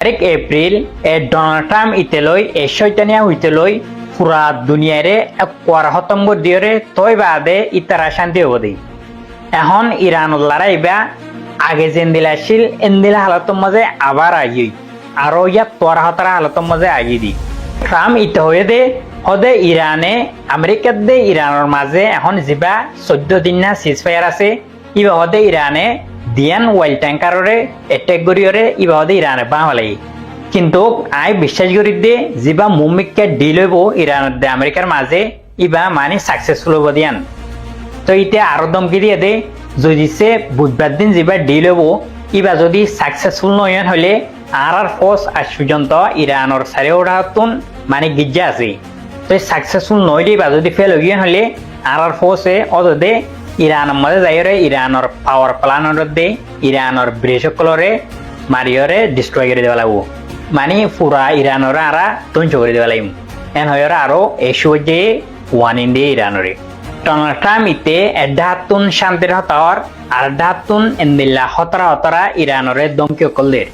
April Donald Trump ইতেলৈ শৈতানিয়া হইতেলৈ পুরা দুনিয়ারে কোয়ার খতম করে দিয়ে তৈ বাদে ইতারা শান্তি হব দেই এখন ইরান লড়াইবা আগে যেন দিলা ছিল এনদিলা হালতর মাঝে আবার আই আর ইয়াত তোয়ার হতারা হালতর মাঝে আই দি ট্রাম্প ইতে হয়ে দে হদে ইরানে আমেরিকাত দে ইরানের মাঝে এখন যা 14 দিন না সিজফায়ার আছে ইবা হদে ইরানে দিয়ান ওয়েল ট্যাঙ্কারে এটেক করিয়রে ইবা হদে ইরানে বাঙালি কিন্তু আই বিশ্বাস করি দে যা মুমিককে ডিল হইব ইরানের দে আমেরিকার মাঝে ইবা মানে সাকসেসফুল হব দিয়ান তো ইতে আরো দমকি দিয়ে দে যদি সে বুধবার দিন যা ডিল হইব ইবা যদি সাকসেসফুল নয়ন হলে আর ফোর্স আজ পর্যন্ত ইরানের সারে ওঠাতুন মানে গিজ্জা আছে তো সাকসেসফুল নইলে বা যদি ফেল হইন হলে আর ফোর্সে অদে ইরানের মধ্যে যাইরে ইরানের পাওয়ার প্ল্যান্ট দে ইরানের ব্রিজ সকলরে মারিয়রে ডিস্ট্রয় করে দেওয়া লাগবো মানে পুরা ইরানের আরা ধ্বংস করে দেওয়া লাগবে এন হয়রা আরো এসো যে ওয়ান ইন্ডিয়া ইরানরে ডোনাল্ড ট্রাম্প ইতে এডাহাতুন শান্তির হতার আর ডাহাতুন এন্দিল্লা হতরা ইরানরে দমকি অকলদের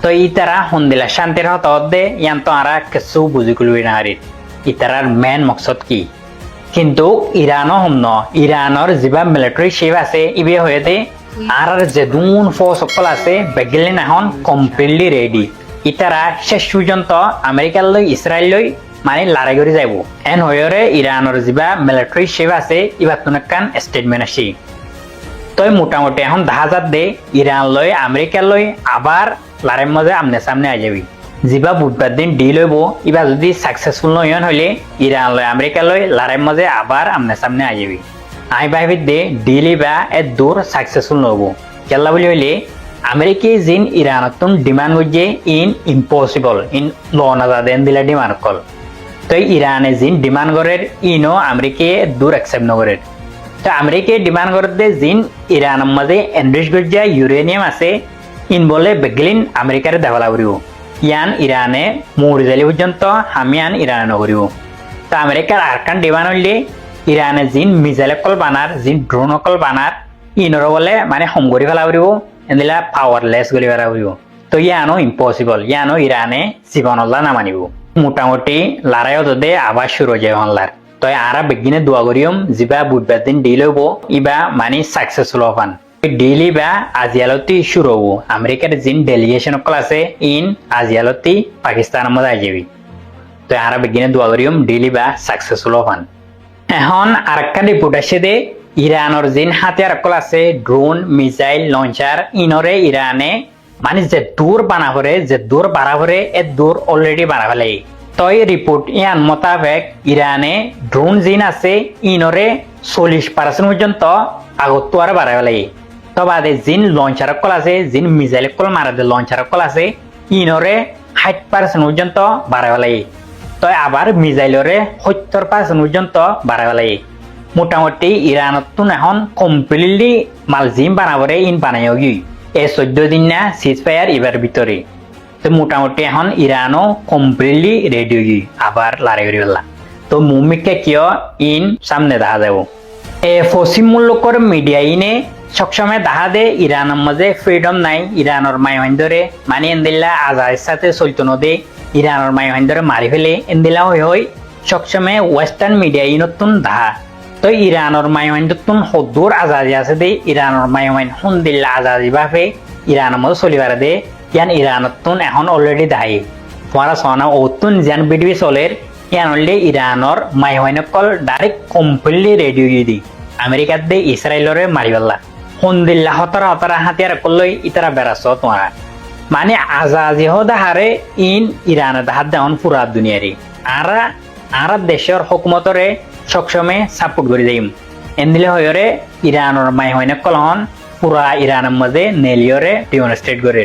তো ইতারা হন্দিলা শান্তির হতার দে ইয়ান তো আরা কিছু বুঝি করবি না হারিত ইতারার মেন মকসদ কি কিন্তু ইরানও হম ন ইরানের যা মিলিটারি শেপ আছে ইবে হয়ে দে আর যে দুন ফোর্স সকল আছে বেগিলিন এখন কমপ্লিটলি রেডি ইতারা শেষ পর্যন্ত আমেরিকার লই ইসরায়েল লই মানে লড়াই করে যাইব এন হয়ে ইরানের যা মিলিটারি শেপ আছে ইবার তুনকান স্টেটমেন্ট আসি তই মোটামুটি এখন ধাজাত দে ইরান লই আমেরিকার লই আবার লড়াইয়ের মধ্যে আমনে সামনে আই যাবি যা বুধবার দিন ডিল হইব এবার যদি সাকসেসফুল নয়ন হলে ইরান লয় আমেরিকা লয় লড়াইয়ের মাঝে আবার আমনে সামনে আই যাবি আমি ভাবি দে ডিল বা এ দূর সাকসেসফুল নহব কেলা বলি হইলে আমেরিকি জিন ইরানতুন ডিমান্ড করছে ইন ইম্পসিবল ইন লনা দেন দিলা ডিমান্ড কল তো ইরানে জিন ডিমান্ড করে ইনও আমেরিকে দূর অ্যাকসেপ্ট নগরে তো আমেরিকে ডিমান্ড করতে জিন ইরানের মাঝে এনরিচ করছে ইউরেনিয়াম আছে ইন বলে বেগলিন আমেরিকারে দেওয়া করিব ইয়ান ইরানে মরিজালি পর্যন্ত হামিয়ান ইরানে নগরিব তো আমেরিকার আরকান ডিমান্ড হইলে ইরানে জিন মিসাইল অকল বানার জিন ড্রোন অকল বানার ইনর বলে মানে হম করি ফেলা করিব এদিলা পাওয়ারলেস গলি ফেলা করিব তো ইয়ানো ইম্পসিবল ইয়ানো ইরানে জীবনল্লা নামানিব মোটামুটি লড়াইও দে আবার শুরু হয়ে যায় হনলার তো আরা বেগিনে দোয়া করিম যা বুধবার দিন ডিল হইব ইবা মানে সাকসেসফুল হবান ডেইলি বা আজিয়ালতি শুরু হবো আমেরিকার জিন ডেলিগেশন অকল আছে ইন আজিয়ালতি পাকিস্তানের মধ্যে আই যাবি তো আরা বেগিনে দোয়া করিম ডেইলি বা সাকসেসফুল হবান এখন আরেকটা রিপোর্ট আসে দে ইরানের জিন হাতিয়ার অকল আছে ড্রোন মিসাইল লঞ্চার ইনরে ইরানে মানে যে দূর বানা করে যে দূর বাড়া করে এ দূর অলরেডি বাড়া ফেলে তই রিপোর্ট ইয়ান মোতাবেক ইরানে ড্রোন জিন আছে ইনরে 40% পর্যন্ত আগত আর বাড়া ফেলে তো বাদে জিন লঞ্চার কল আছে জিন মিসাইল কল মারাদে লঞ্চার কল আছে ইনরে 60% পর্যন্ত বাড়া ফেলে তো আবার মিসাইলরে 70% পর্যন্ত বাড়া ফেলে মোটামুটি ইরানতুন এখন কমপ্লিটলি মাল জিম বানাবরে ইন বানাই গিয়ে এই 14 দিন না সিজফায়ার এবার ভিতরে তো মোটামুটি এখন ইরানও কমপ্লিটলি রেডি গিয়ে আবার লড়াই করি ফেললাম তো মুমিককে কিয় ইন সামনে দেখা যাব পশ্চিম মুলুকর মিডিয়া ইনে সবসময় দেখা দে ইরানের মাঝে ফ্রিডম নাই ইরানের মাইহাইন্দরে মানে এনদিল্লা আজাদের সাথে চলতো নদে ইরানের মাইহাইন্দরে মারি ফেলে এনদিল্লা হই সবসময় ওয়েস্টার্ন মিডিয়া ইনতুন দেখা তো ইরানের মাইহাইন্দতুন হদুর আজাদি আছে দে ইরানের মাইহাইন হুনদিল্লা আজাদি বাফে ইরানের মধ্যে চলিবার দে ইয়ান ইরানতুন এখন অলরেডি দায়ী পড়া শোনা ওতুন যেন বিডিবি চলের ইয়ান হলে ইরানের মাইহাইনকল ডাইরেক্ট কমপ্লিটলি রেডি হয়ে দি আমেরিকার দে ইসরায়েলরে মারি পেলা হন্দিল্লা হতরা হাতিয়ার করলই ইতারা বেড়াচ্ছ তোমারা মানে আজাজি হদা হারে ইন ইরানের হাত দেওয়ান পুরা দুনিয়ারি আর দেশের হুকুমতরে সবসময় সাপোর্ট করে দিম এনদিলে হয়রে ইরানের মাই হয় না কলহন পুরা ইরানের মধ্যে নেলিয়রে ডেমনস্ট্রেট করে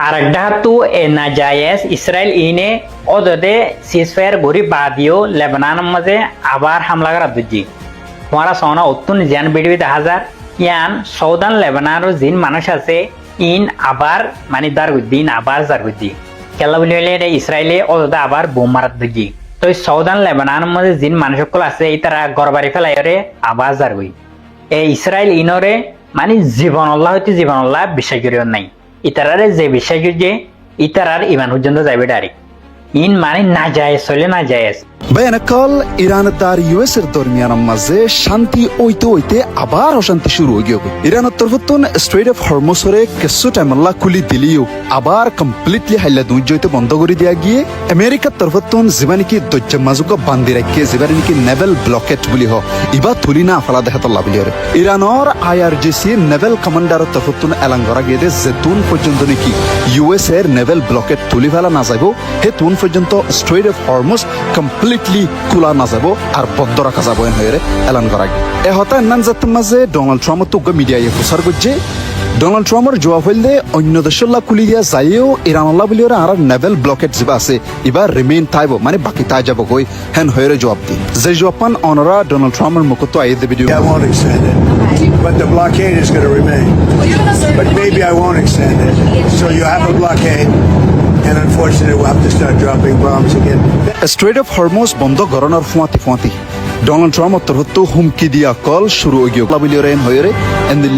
আর একটা হাতু এ না জায়েজ ইসরায়েল ইনে ওদে সিজফায়ার গরি বাদিও লেবাননের মধ্যে আবার হামলা করা দুজি তোমারা সোনা অতুন জিয়ান বিডিবি 1000 ইয়ান সৌদান লেবাননের জিন মানুষ আছে ইন আবার মানে দারগুদ্দিন আবার জারগুদ্দি খেলা বলি হলে ইসরায়েলে ওদে আবার বোম মারাত দুজি তো সৌদান লেবাননের মধ্যে জিন মানুষ সকল আছে তারা গড়বাড়ি ফেলাইরে আবার জারগুই এই ইসরায়েল ইনরে মানে জীবন আল্লাহ হইতে জীবন আল্লাহ বিশ্বাস করিও নাই ইতারারে যে বিশ্বাস যে ইতারার ইমান পর্যন্ত যাইবে ডাইরেক্ট ইন মানে না যায় চলে না যায় বেনকল ইরান তার ইউএস এর দরমিয়ানের মাঝে শান্তি ওইতে ওইতে আবার অশান্তি শুরু হয়ে গেল ইরানের তরফতুন স্ট্রেট অফ হরমুজরে কিছু টাইমল্লা খুলি দিলিও আবার কমপ্লিটলি হাইলা দুই জয়তে বন্ধ করে দিয়া গিয়ে আমেরিকার তরফতুন জীবানি কি দজ্জা মাজুক বান্ধি রাখিয়ে জীবানি কি নেভেল ব্লকেট বুলি হ ইবা তুলি না ফলা দেখা তল্লা বুলি ইরানর আইআরজিসি নেভেল কমান্ডার তরফতুন এলান করা গিয়ে যেতুন পর্যন্ত নাকি ইউএস এর নেভেল ব্লকেট তুলি ফেলা না যাইব হে তুন পর্যন্ত স্ট্রেট অফ হরমুজ কমপ্লিটলি খোলা না যাব আর বন্ধ রাখা যাব হয়ে এলান করা গিয়ে এ হতা এনান জাতের মাঝে ডোনাল্ড ট্রাম্প তো মিডিয়ায় প্রচার করছে ডোনাল্ড ট্রাম্পের জবাব হইলে অন্য দেশের খুলি দিয়া যাইও ইরানল্লাহ বলি আর নেভেল ব্লকেট যা আছে এবার রিমেইন থাইব মানে বাকি তাই যাব কই হেন হয়ে জবাব দি যে জবাব পান অনরা ডোনাল্ড ট্রাম্পের মুখত আইয়ে দেবে I won't extend it, but the blockade is going to remain. But maybe I won't extend it. So you have a blockade, and unfortunately we'll have to start dropping bombs again. Strait of Hormuz বন্ধ গরনার ফুয়াতি ফুয়াতি Donald Trump তরফতো হুমকি দিয়া call শুরু হয়ে গিয়ে হয়ে